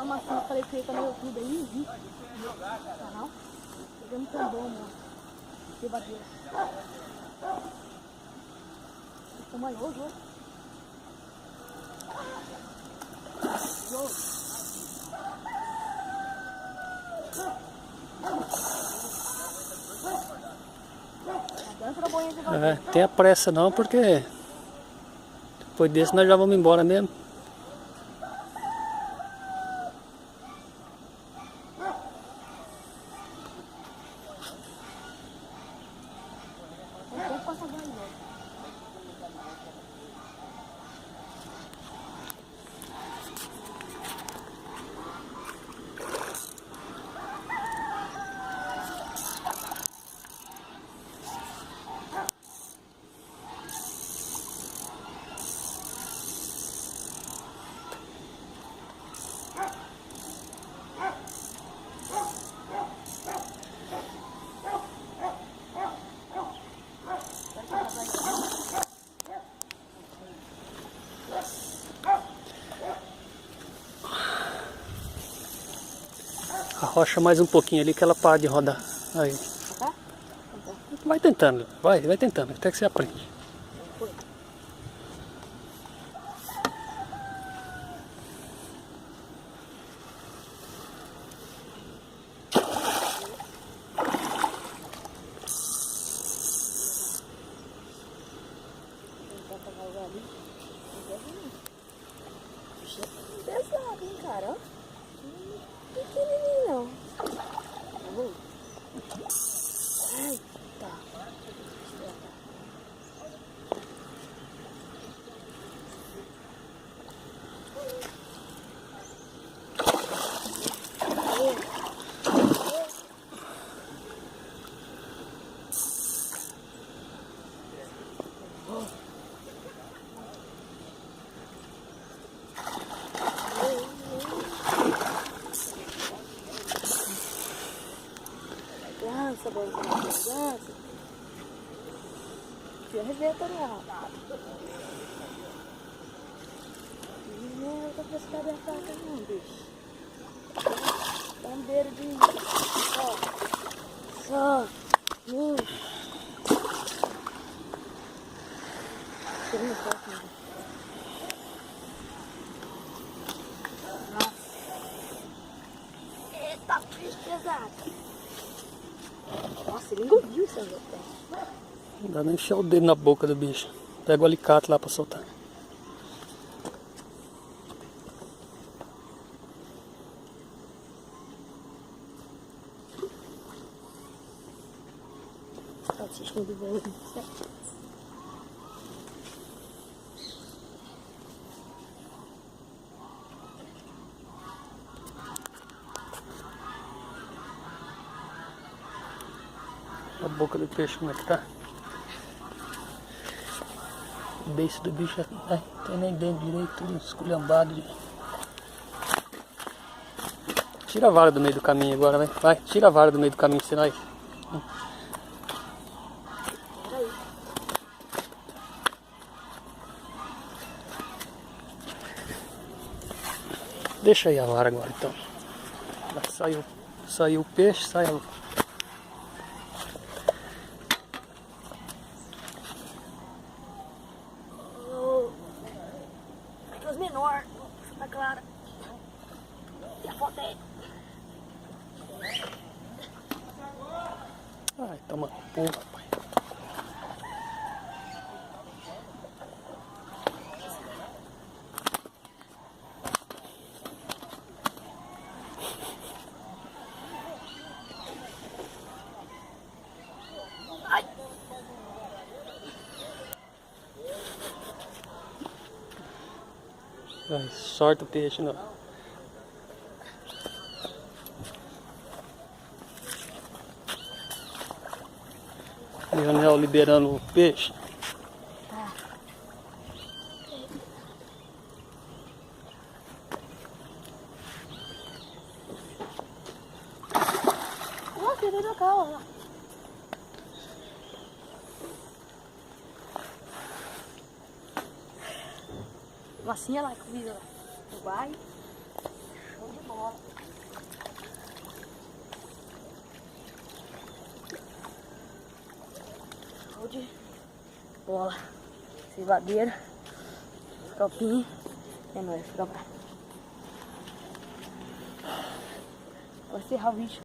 informação eu falei que ia no YouTube aí, vi no canal. Pegando tambor, mano. Debadeira. Ficou manhoso, ó. Tenha pressa não, porque depois desse nós já vamos embora mesmo. Arrocha mais um pouquinho ali que ela para de rodar. Aí. Vai tentando, vai tentando, até que você aprende. Pesado, hein, cara? Pequenininho, não. Eita. Dança, dança. Que arrebenta, né? Não, eu tô precisando da faca não, bicho. Bombeiro de... Só. Eita, bicho pesado. Nossa, ele engoliu isso aí. Não dá nem enfiar o dedo na boca do bicho. Pega o alicate lá pra soltar. Salsichinha do bolo. A boca do peixe como é que tá? O beiço do bicho não tem nem dentro direito, tudo esculhambado. Tira a vara do meio do caminho agora, vai. Tira a vara do meio do caminho, senão aí. Deixa aí a vara agora então. Saiu o peixe, saiu. Os menores, Santa Clara. E a foto aí. Ai, toma porra, pai. Ai. Ai, sorte o peixe não. Leonel liberando o peixe. Nossa, ele veio cá, ó. Massinha lá, comida lá. Vai. Show de bola. Saúde, bola, cevadeira, tropinha, é nóis, tropa. Vou encerrar o vídeo.